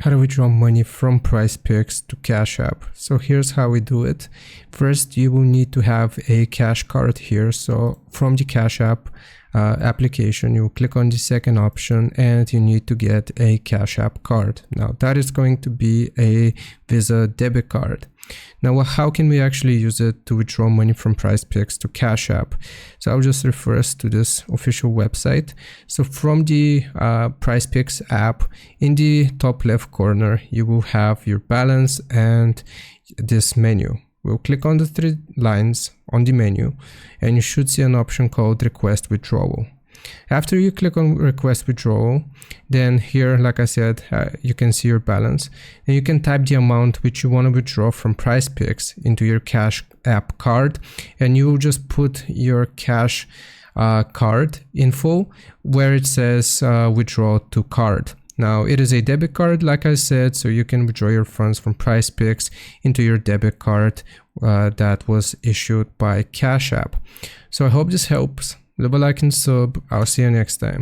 How to withdraw money from Prizepicks to Cash App. So here's how we do it. First, you will need to have a cash card here. So from the Cash App application, you will click on the second option and you need to get a Cash App card. Now that is going to be a Visa debit card. Now, how can we actually use it to withdraw money from Prizepicks to Cash App? So I'll just refer us to this official website. So from the Prizepicks app, in the top left corner, you will have your balance and this menu. We'll click on the three lines on the menu and you should see an option called Request Withdrawal. After you click on Request Withdrawal, then here, like I said, you can see your balance and you can type the amount which you want to withdraw from Prizepicks into your Cash App card, and you will just put your Cash card info where it says withdraw to card. Now it is a debit card, like I said, so you can withdraw your funds from Prizepicks into your debit card that was issued by Cash App. So I hope this helps. Leave a like and sub. I'll see you next time.